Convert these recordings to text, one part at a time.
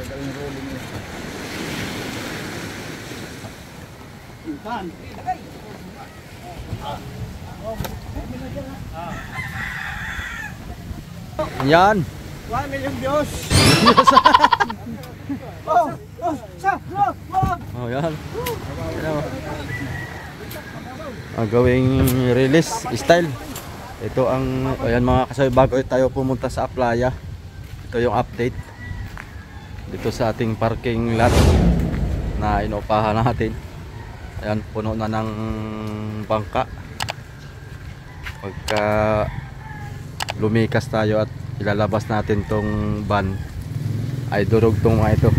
gagawin rolling yun. Saan? Yan. 1 million views. Oh, yan. Ang gawing release style. Ito ang, ayan mga kasabi, bago tayo pumunta sa Aplaya. Ito yung update dito sa ating parking lot na inupahan natin. Ayan, puno na ng bangka. Pagka lumikas tayo at ilalabas natin tong van, ay durog tong mga ito.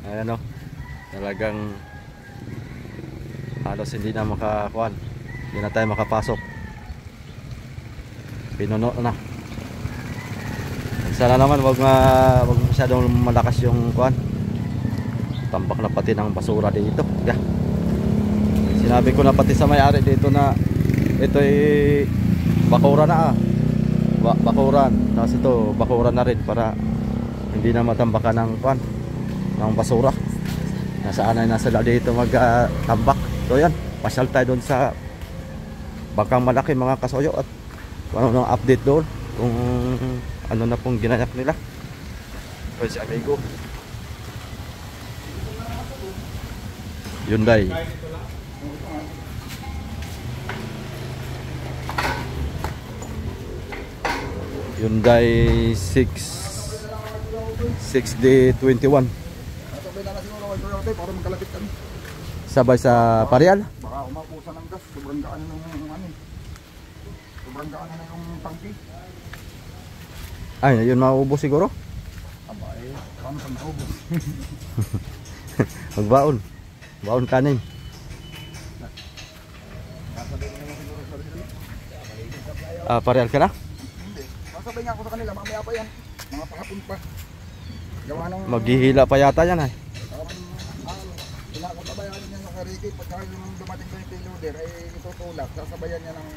Ayan o, talagang halos hindi na makakuan, hindi na tayo makapasok, pinuno na. Sana naman wag masyadong malakas yung kuan, tambak na pati ng basura dito. Yeah. Sinabi ko na pati sa may-ari dito na ito ay bakura na bakuran, tapos ito bakuran na rin para hindi na matambakan ng kuan, ng basura. Nasaan ay nasa dito magtambak. So yan, pasyal tayo doon sa bangkang malaki mga kasoyo at ano nang update doon kung ano na pong ginayak nila. So si amigo Hyundai Hyundai 6D21. Sabay sa Parial. Baka umakusan ng gas, sobrang gaan na yung ano. Sobrang gaan na yung tangki. Ay, yun maubos siguro. Aba eh, kano sa maubos. Magbaon. Baon kanin. Parial ka na? Hindi. Masabay nga ako sa kanila, mamaya pa yan. Mga pahapon pa. Gawa ng Maghihila pa yata yan ay. Pinakatabayan niya ng kariki. Pagka yung dumating ko yung payloader ay itutulak. Sasabayan niya ng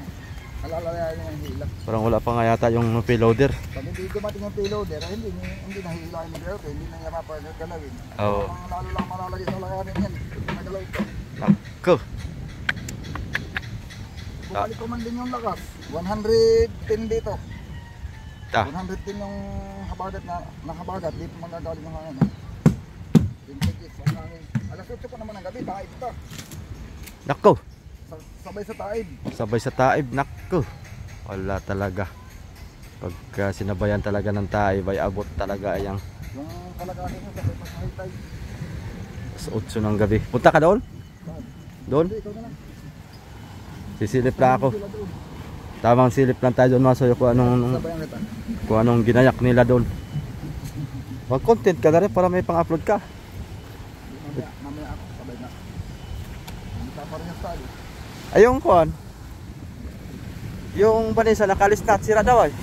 alalayan niya ng hila. Parang wala pa nga yata yung payloader. Pag hindi dumating yung payloader ay hindi nahihilain mo dito. Hindi na niya mapagalawin. Oo. Lalo lang malalagay sa lakarin yan. Nagalaw ito. Nako. Bukalik ko man din yung lakas. 110 dito. 110 yung habagat na nakabagat. Dito magagaling yung hangin. Alas 8 po naman ang gabi, taib ito. Nako. Sabay sa taib. Sabay sa taib, nako. Wala talaga. Pagka sinabayan talaga ng taib ay abot talaga ayang. Yung kalagahin mo sabay pa sa high tide. Sa 8 ng gabi. Punta ka doon? Doon? Sisilip na ako. Tamang silip lang tayo doon, masoyo kung anong ginayak nila doon. Mag-content ka na rin para may pang-upload ka. Mamaya ako, sabay na. Hindi pa rin yung style. Ayong kuan. Yung banisa nakalis na, sira daw ay.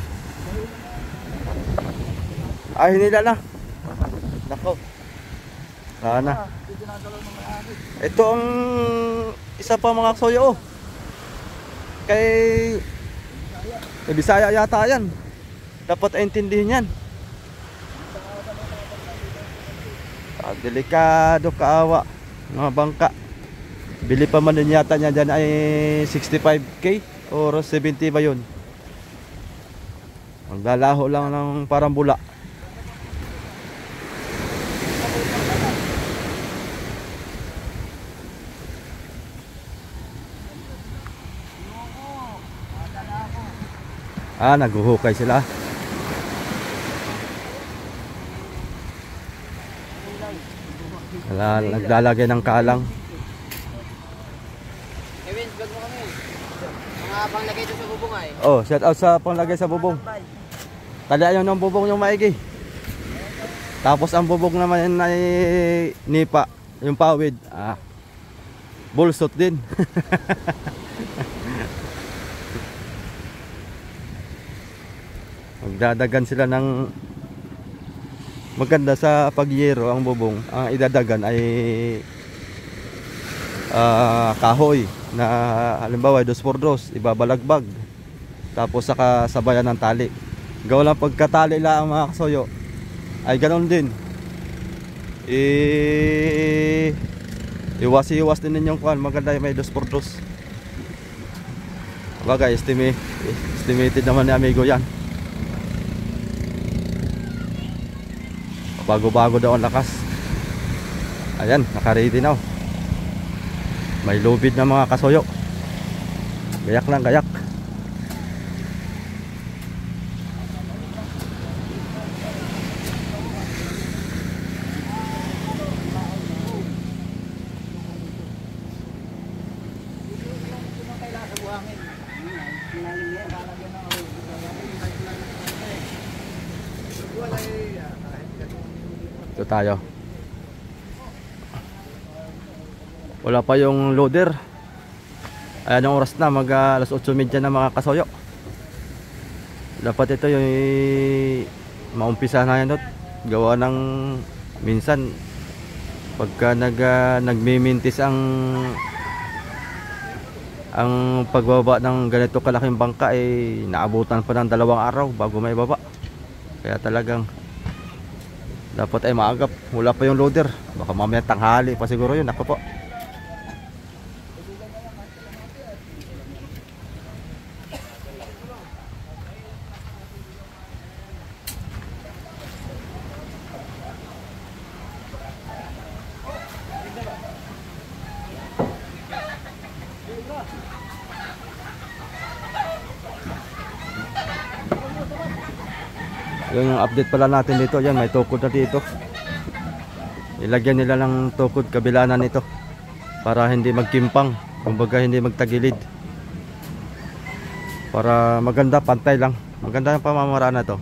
Ay, nila na. Nako. Sana. Ito ang isa pa mga soyo. Kay Bisaya yata yan. Dapat intindihin yan. Delikado, kaawa mga bangka. Bili pa man din yata niya dyan ay 65k or 70 ba yun. Maglalaho lang ng parang bula. Naguhukay sila. Naglalagay ng kalang. Kevin, vlog mo kami. Mga panglagay ito sa bubong ay. Oh, shout out sa panglagay sa bubong. Talian yung bubong yung maigi. Tapos ang bubong naman ay nipa, yung pawid. Bulsot din. Magdadagan sila ng maganda sa pagyero ang bubong. Ang idadagan ay kahoy na halimbawa 2x2 ibabalagbag. Tapos saka sabayan ng tali. Gawa lang pagkatali lang mga kasoyo. ay ganon din. Iwas din ninyong kuhan. Maganda yung may 2x2. Bagay, estimated naman ni amigo yan. Bago-bago daw ang lakas. Ayan, naka-ready na. May lubid na mga kasoyo. Gayak lang, gayak. Ito tayo. Wala pa yung loader. Ayan yung oras na, alas 8:30 na mga kasoyo. Dapat ito yung maumpisa na yan. Gawa ng minsan pagka nagmimintis ang pagbaba ng ganito kalaking bangka ay naabutan pa ng 2 araw bago may baba. Kaya talagang dapat ay maagap. Wala pa yung loader. Baka mamaya tanghali pa siguro yun. Ako po. Yung update pala natin dito, yan may tukod na dito. Ilagyan nila ng tukod kabilanan nito para hindi magkimpang, kumbaga hindi magtagilid. Para maganda, pantay lang. Maganda yung pamamaraan na to.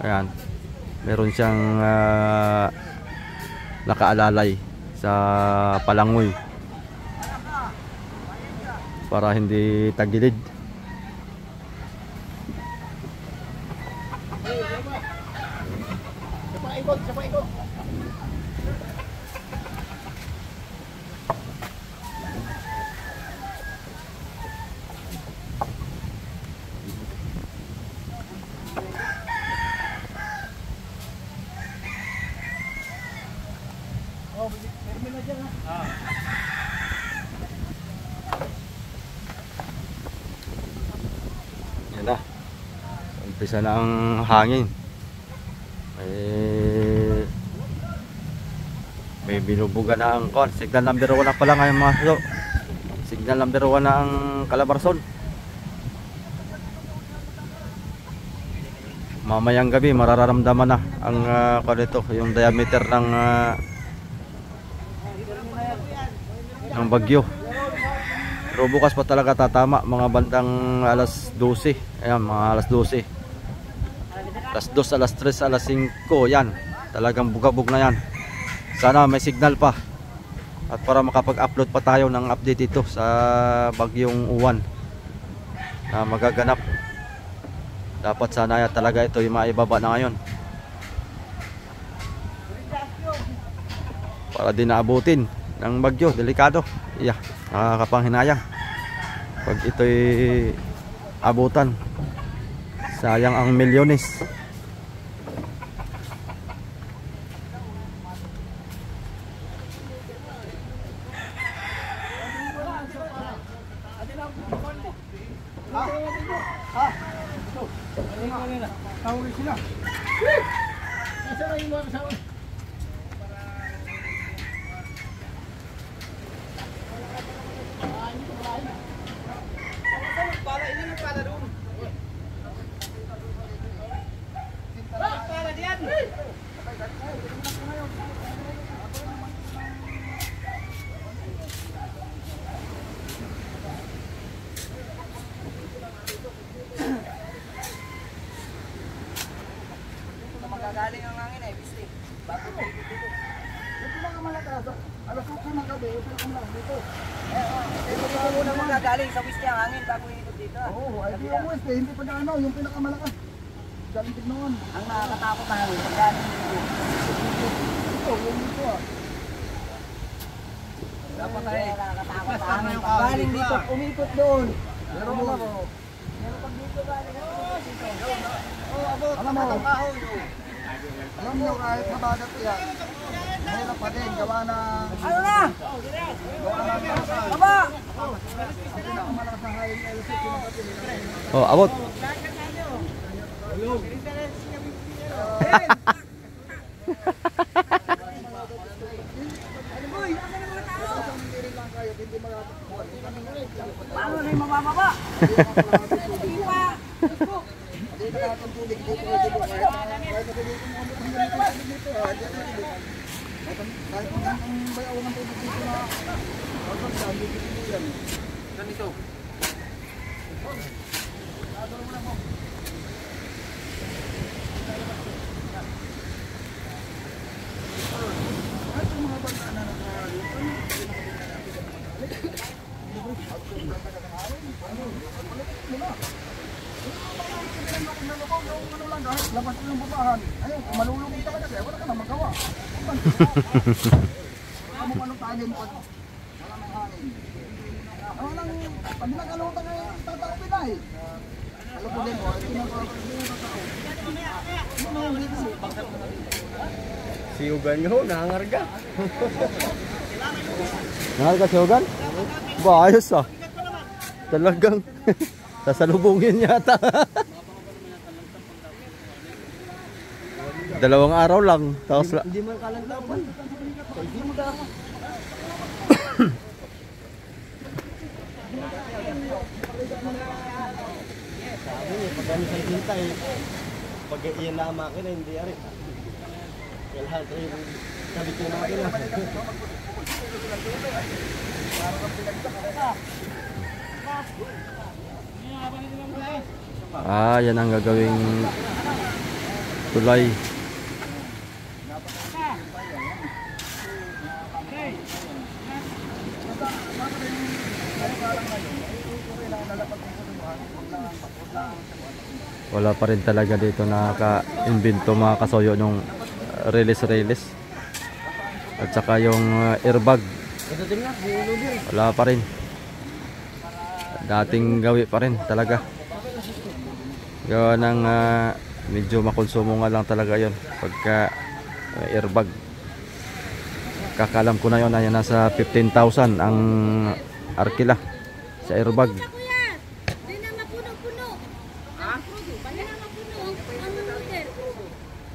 Ayan. Meron siyang nakaalalay sa palangoy para hindi tagilid. Yan na. Umpisa na ang hangin. May binubuga na ang kon. Signal number 1 na pala ngayon mga so. Signal number 1 na ang Calabarzon. Mamayang gabi mararamdaman na ang dito, yung diameter ng bagyo. Pero bukas pa talaga tatama mga bandang alas 12. Ayan, mga alas 12. Alas 2, alas 3, alas 5. Yan, talagang bugabog na yan. Sana may signal pa. At para makapag-upload pa tayo ng update ito sa bagyong Uwan na magaganap. Dapat sana talaga ito yung maibaba na ngayon. Para din naabutin ng bagyo, delikado. Yeah, nakakapanghinayang. Pag ito'y abutan, sayang ang milyones. Galing ang hangin eh, bisli. Bago ko dito. Ito lang ang malakas. Alas 8 ng gabi, ito lang lang dito. Ito muna magagaling sa whisky ang hangin bago ikot dito. Oo, ay di yung west, hindi pa na ano, yung pinakamalakas. Galing tignoon. Ang nakakatakot na hangin, galing dito. Ito, yung dito ah. Dapat ay nakakatakot na hangin. Galing dito, umikot doon. Meron mo. Meron pag dito galing dito. Alam mo. Kahoy. Alam alam nyo kahit mabagat yan, mahirap pa din, gawa na... Ano na? Gawa na Baba! ang pinakamalakas na high LC pinapatili. Oh, abot. Paano na yung mabababa? Hindi pa. Hindi na natin tubig dito dito kahit na dito mo kami dito kahit ang bayawang ng tubig dito na pagod sa dito yan. Ganito. Kahit ang mga bata na labas ko yung babahan. Ayun, kung malulungi talaga siya, wala ka na magawa. Ano anong tagin mo? Wala nang hangin. Walang, pag nakalutan nga yung tatao pinay. Alam ko din mo, pinagawa ko yung tatao. Ano yung dito? Siyugan nyo, nangangarga. Nangal ka siyogan? Ba, ayos ah. Talagang sasalubungin yata. 2 araw lang. Tapos Hindi man kalantapan. Hindi mo ka. Sabi niya, pag ano sa hinta eh. Pag iyan na ang makina, hindi ari. Kaya lahat ay kabit yung makina. yan ang gagawing tulay. Wala pa rin talaga dito nakaka-invento mga kasoyo nung release. At saka yung airbag. Wala pa rin. Dating gawi pa rin talaga. Gawa ng medyo makonsumo nga lang talaga yon pagka airbag. Kakalam ko na yon ay nasa 15,000 ang arkila sa airbag.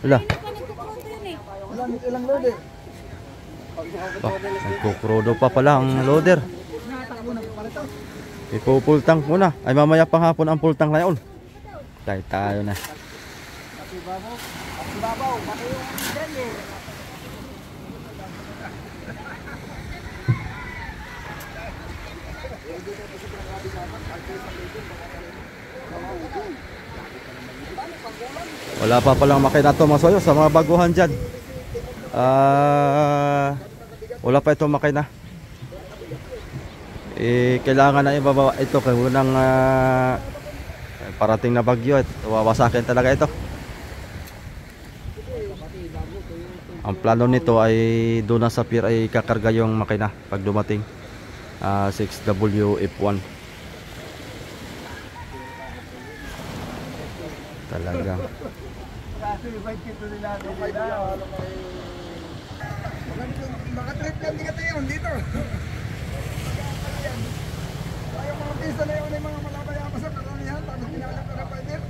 Wala. Ilang load eh. Nagkukrudo pa pala ang loader. Ipo-full tank muna. Ay mamaya pang hapon ang full tank na yun. Tayo na. Wala pa palang makina to masoyo sa mga baguhan dyan. Wala pa itong makina. Kailangan na ibaba ito kung unang parating na bagyo at wawasakin talaga ito. Ang plano nito ay doon sa pier ay kakarga yung makina pag dumating. 6WF1 talagang Makatrip yan dito yun dito. Yung mga pisa na yun ay mga malabayabas sa karamihan. Tapos pinalap na rider.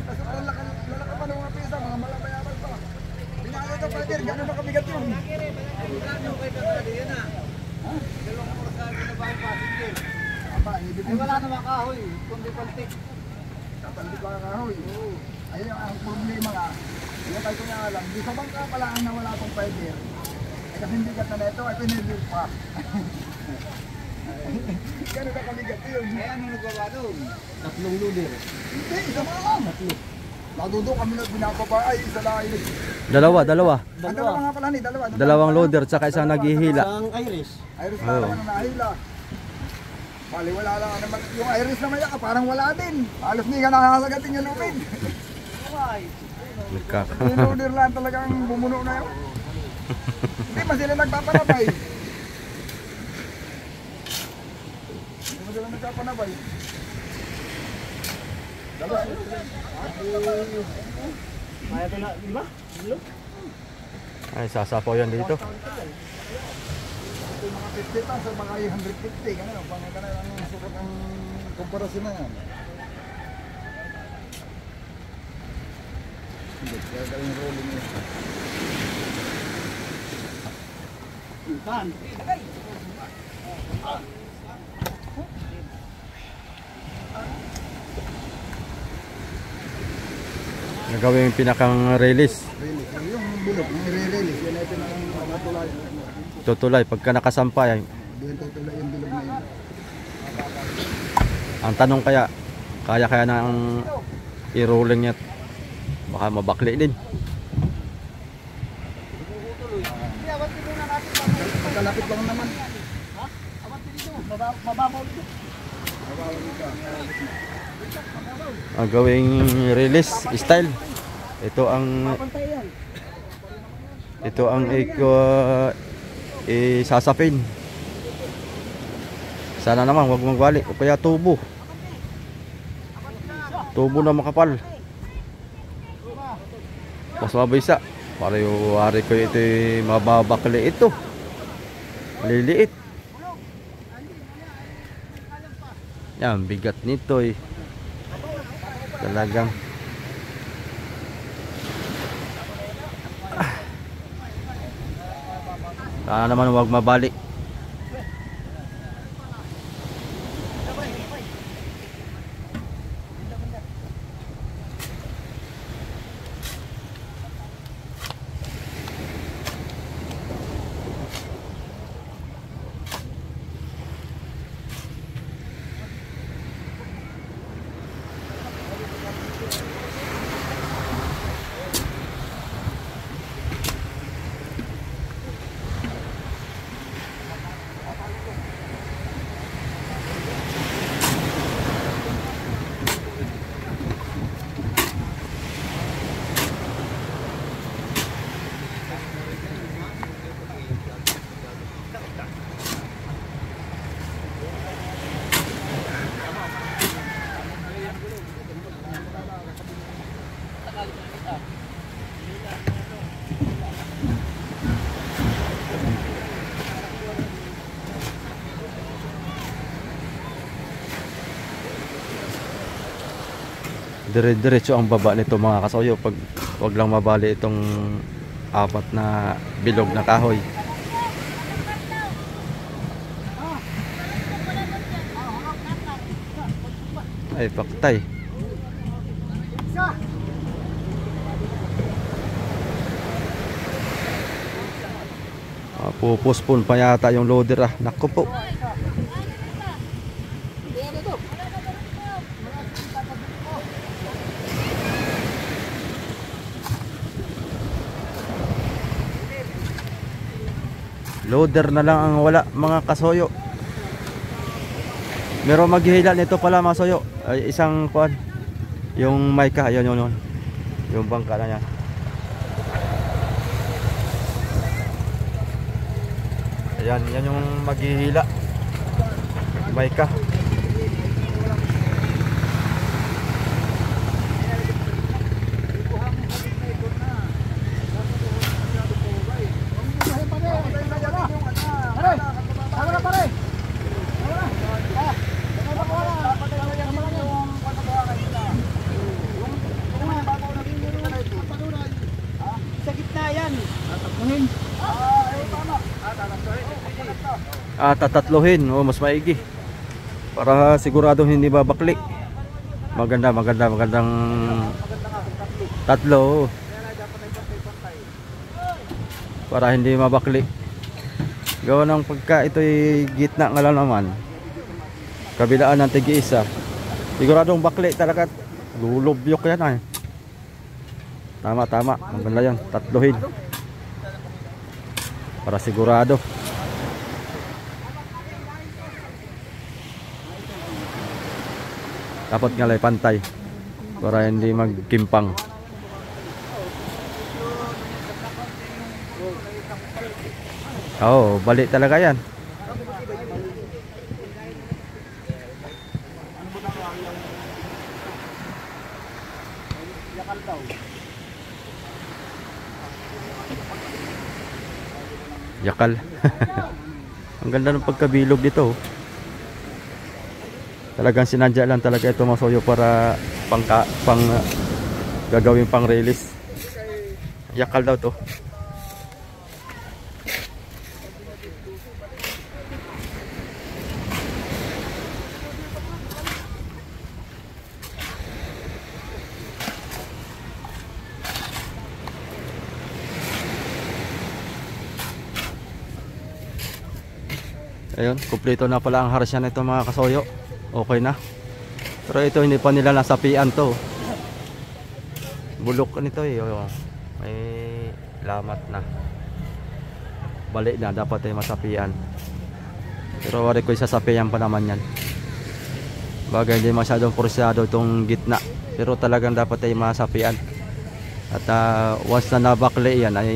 Tapos lalaka pa ng mga pisa, mga malabayabas pa. Pinalap na rider, gano'n ba kabigat yun? Wala naman kahoy, kundi paltik. Kapaldi pa kahoy. Ayun ang problema nga. Yung tayo ko nga alam, di sa bangka pala ang nawala akong rider. Kasi hindi ka na ito, ay pinilip pa. Gano'n ba kabigat yun? Kaya ano nagawa doon? 3 lulir. Hindi, isa mo lang. Nadudo kami na binababa, ay isa lang. dalawa. Ang dalawa nga pala ni, dalawa. Dalawang loader tsaka isang naghihila. Isang Irish. Iris na lang ang nahila. Bali, wala lang naman. Yung Iris na maya, parang wala din. Halos hindi ka nakakasagatin yung lupin. Yung loader lang talagang bumuno na yun. Hindi pa sila nagpapanabay. Hindi pa sila nagpapanabay. Kaya ito na, di ba? Hello? Ay, sasapaw yan dito. Ito yung mga 50 tons, mga 150, gano'n. Pang gano'n ang sukat ng komparasyon na yan. Hindi, kaya galing rolling yun. Saan? Nagawin yung pinakang release. Release. Yung bilog, yung re-release, yan ito na ang matulay. Tutulay pagka nakasampa yan. Doon tutulay yung bilog na yun. Ang tanong kaya na ang i-rolling niya. Baka mabakli din. Pagkalapit lang naman. Mababaw ito. Ang gawing release style. Ito ang isasapin. Sana naman wag magbalik o kaya tubo. Tubo na makapal. Mas mabisa. Para yung wari ko ito mababakli ito. Maliliit. Yan, bigat nito eh. Talagang sana naman wag mabalik. Dire-diretso ang baba nito mga kasoyo. Pag wag lang mabali itong apat na bilog na kahoy. Ay, paktay. Pupuspon pa yata yung loader ah. Naku po. Loader na lang ang wala mga kasoyo. Meron maghihila nito pala mga soyo. Ay, isang kuan. Yung mica, ayun yun. Yung bangka na yan. Ayan, yan yung maghihila. Mica. Tatatlohin o mas maigi para siguradong hindi babakli. Magandang tatlo para hindi mabakli. Gawa ng pagka ito'y gitna nga lang naman, kabilaan ng tigi-isa, siguradong bakli talaga. Lulubyok yan ay. Tama, maganda yan, tatlohin para sigurado. Dapat nga lay pantay para hindi magkimpang. Oo, balik talaga yan. Yakal. Ang ganda ng pagkabilog dito. Talagang sinadya lang talaga ito mga soyo para pang gagawin pang release. Yakal daw to. Ayun, kumpleto na pala ang harsyan nito mga kasoyo. Okay na. Pero ito hindi pa nila nasapian to. Bulok nito eh. Oh. May lamat na. Balik na, dapat ay masapian. Pero wari ko isasapian pa naman yan. Bagay hindi masyadong porsyado itong gitna. Pero talagang dapat ay masapian. At once na nabakli yan ay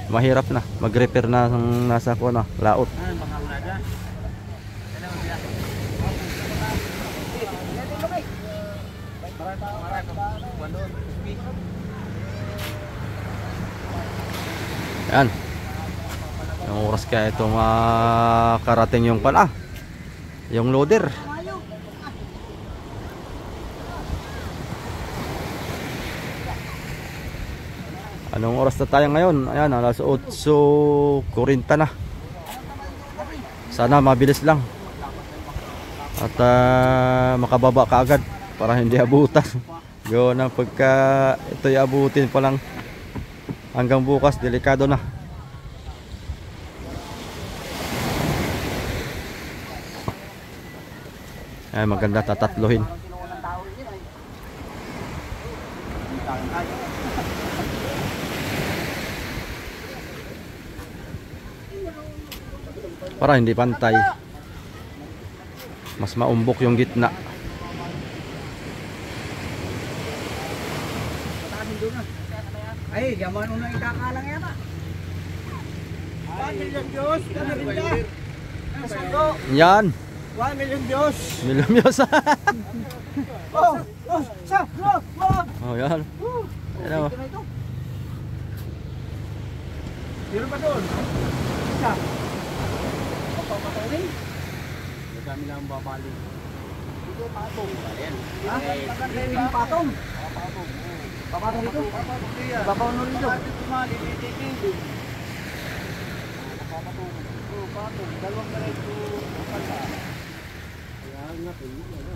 mahirap na. Mag-repair na ng nasa ko na, laot. Yan. Yung oras kaya ito makarating yung yung loader. Anong oras na tayo ngayon? Ayan, alas 8:40 na. Sana mabilis lang. At makababa ka agad para hindi abutan. Yun ang pagka ito'y abutin pa lang hanggang bukas, delikado na. Ay, maganda tatatlohin. Para hindi pantay. Mas maumbok yung gitna. Ay, gaman mo na ikakalang yan ah. 1 million Diyos, kanarinda. Ang sando. Yan. 1 million Diyos. Milyos. Oh, sa, wag. Oh, yan. Yan o. Meron pa doon. Isa. Papamatay rin. Madami lang babalik. Ito patong. Ayan. Ha? Maganda patong. Patong. Papatong dito? Papatong na rito. Papatong. Patong. Dalawang diretso. Kaya nga, ano.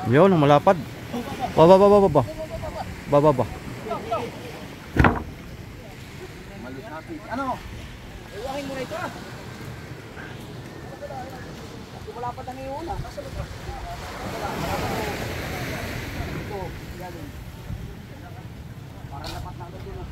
Yun, ang malapad. Baba. Baba. Ano? Iwahin mo na ito ah. Wala pa tang iuna. Ito, galing. Para dapat na ito dito.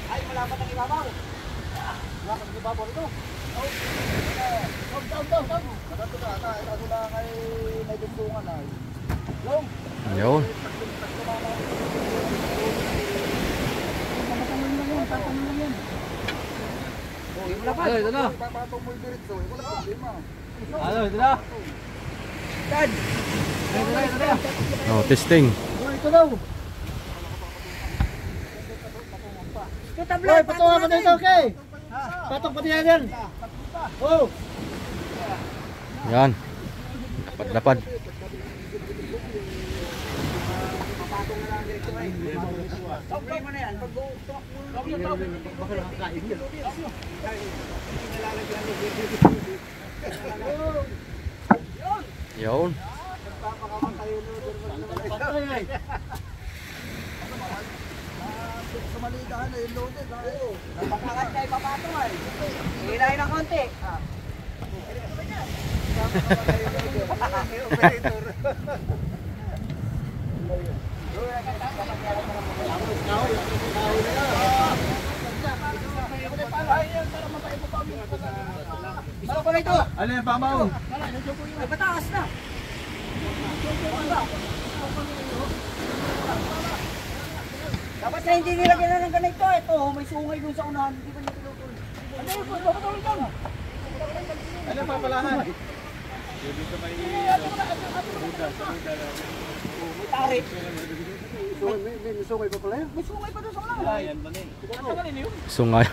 Ay, malapat ang ibabaw. Malapat ang ibabaw ito. Down. Nakato na ata. Ito na kay may dugtungan ay. Long. Yun. Ito na. Ipapatong mo yung diretso. Wala problema. Ito na. Dad! Ito na. Oh, testing. Ito daw. Hoy, patungan mo dito, okay? Patong pati yan. Oh. Yan. Lapad-lapad. Okay mo na yan. Yun. Sumaligahan na yung loaded. Pagkakat kayo papatong ay. Hilahin ng konti. Ano pala ito? Ano yung pamaw? Ay, pataas na. Dapat na hindi nilagyan na ng ganito. Ito, may sungay dun sa unahan. Hindi pa niya tinutuloy. Ano yun? Papatuloy dyan. Ano yung papalahan? May tarik. May sungay pa pala yun. May sungay pa dun sa unahan. Yan ba na yun? Sungay.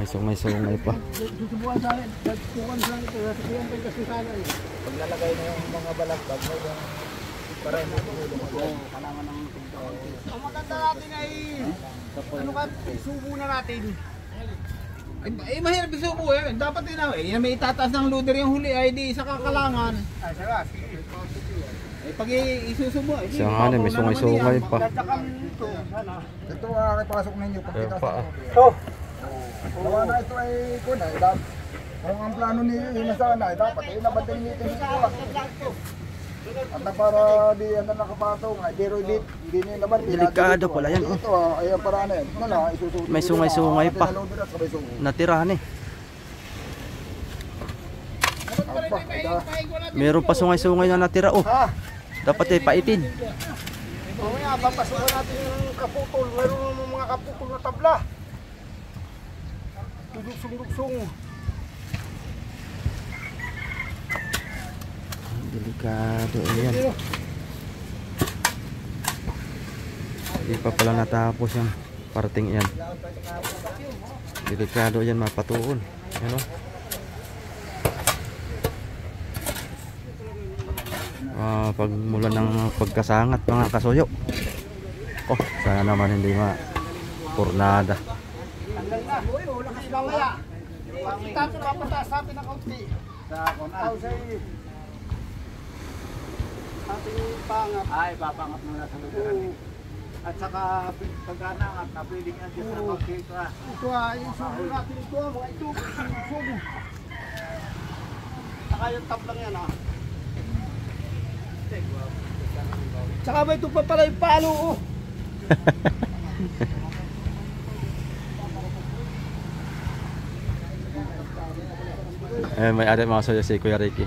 May sungay pa. Susubukan sa akin. Susubukan sa akin. Susubukan pa yung kasi sana eh. Pag lalagay na yung mga balagbag, may yung para hindi tumulong ako. Kailangan ng pinto. Ang maganda natin ay ano ka, isubo na natin. Mahirap isubo eh. Dapat din eh. May itataas ng loader yung huli ay di sa kakalangan. Ay, sige. Pag isusubo eh. Siya nga may sungay-sungay pa. Ito ang ipasok ninyo. Pagkita Pa. sa gawa na ito ay kuna. Kung ang plano niyo yun na sana ay dapat ay nabandang niyo ito sa at na para di ano nakapatong ay di niyo naman. Delikado pala yan. Ito ay ang paraan na yan. Ano na isusubo. May sungay-sungay pa. Natirahan eh. Meron pa sungay-sungay na natira oh. Dapat eh paitin. Mamaya papasukan natin yung kaputol. Meron mga kaputol na tabla. Dugsong-dugsong. Delikado yan. Hindi pa pala natapos yung parating yan. Delikado yan mapatuon. Ano? Pagmula ng pagkasangat mga kasuyo. Oh, sana naman hindi ma-pornada. Lakas mamaya. Tapos papataas natin ng kaunti. Sa kunaw sa ating pangat. Ay, papangat muna sa lugar. At saka pagkanangat na pwedeng yan sa kaunti. Ito ay subo natin ito. Mga ito, subo. Saka yung tablang yan ah. Saka ba ito pa pala yung palo oh. May ari mga soyo si Kuya Ricky.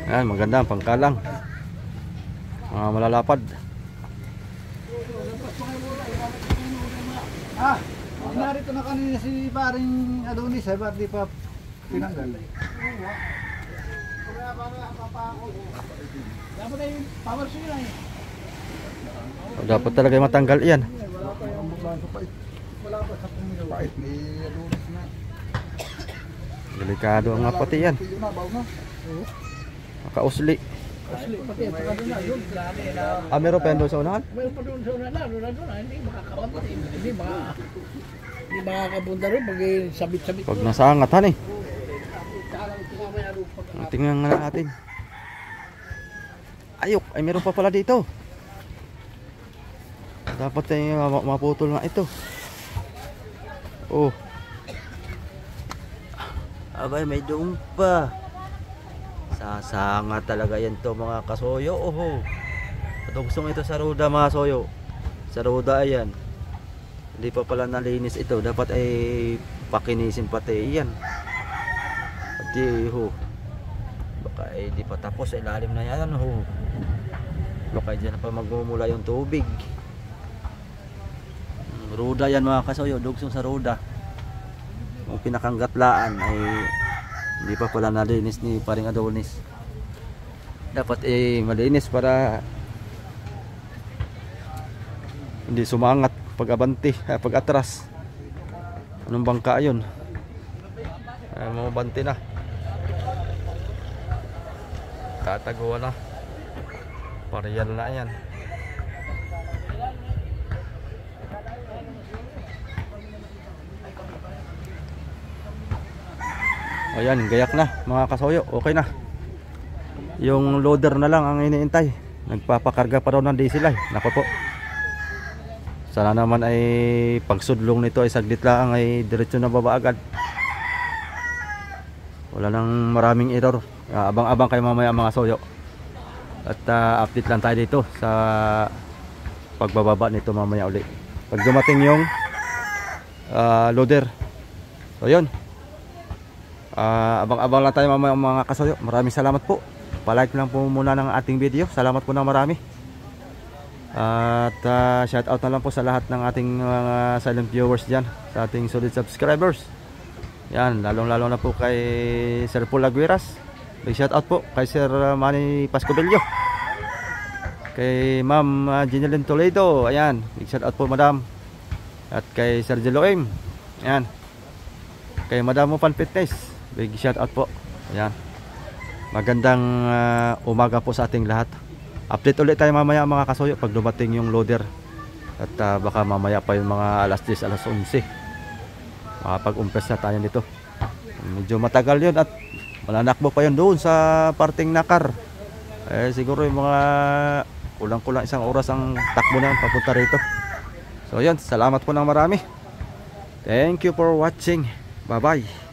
Ayan, maganda ang pangkalang. Mga malalapad. Narito na kanina si paring Adonis eh, ba't di pa tinanggal? Dapat ay power siya lang eh. Dapat talaga matanggal yan. Wala pa yung baso pa eh. Wala pa sa pumilo. Pait ni Adonis na. Delikado ang pati yan. Yun na, baw na. Makausli. Pati at saka doon na, yun. Meron pa yan doon sa unahan? Meron pa doon sa una na, hindi makakabot, hindi makakabunda rin pag sabit-sabit. Pag nasangatan eh. Tingnan nga natin. Ayok, ay meron pa pala dito. Dapat ay maputol nga ito. Oh. Abay, may doon pa. Sasanga talaga yan to mga kasoyo. Oh. Tugsong ito sa ruda mga soyo. Sa ruda ayan. Hindi pa pala nalinis ito. Dapat ay pakinisin pati yan. Pati ho. Baka ay di pa tapos sa ilalim na yan ho. Baka dyan pa magmumula yung tubig. Roda yan mga kasoyo, dugsong sa roda. Yung pinakanggatlaan ay hindi pa pala nalinis ni paring Adonis. Dapat malinis para hindi sumangat pag abanti, pag atras. Anong bangka yun? Ay, mabanti na. Tataguan na. Parehal na yan. Ayan, gayak na mga kasoyo. Okay na. Yung loader na lang ang iniintay. Nagpapakarga pa daw ng diesel ay. Nako po. Sana naman ay pagsudlong nito ay saglit lang ay diretso na baba agad. Wala nang maraming error. Abang-abang kayo mamaya mga soyo. At update lang tayo dito sa pagbababa nito mamaya uli. Pag dumating yung loader. So yun. Abang-abang lang tayo mamaya mga kasoyo. Maraming salamat po. Palike lang po muna ng ating video. Salamat po na marami. At shout out na lang po sa lahat ng ating mga silent viewers dyan, sa ating solid subscribers. Yan, lalong-lalo na po kay Sir Paul Aguiras. Big shout out po kay Sir Manny Pascobello, kay Ma'am Ginelyn Toledo. Ayan, big shout out po madam. At kay Sir Jeloim. Ayan, kay Madam Fan Fitness. Big shout out po. Ayan, magandang umaga po sa ating lahat. Update ulit tayo mamaya mga kasoyo pag dumating yung loader. At baka mamaya pa yung mga alas 10, alas 11 makapag-umpes na tayo nito. Medyo matagal yun at malanakbo pa yun doon sa parting Nakar. Siguro yung mga kulang-kulang isang oras ang takbo na papunta rito. So yun, salamat po ng marami. Thank you for watching. Bye bye.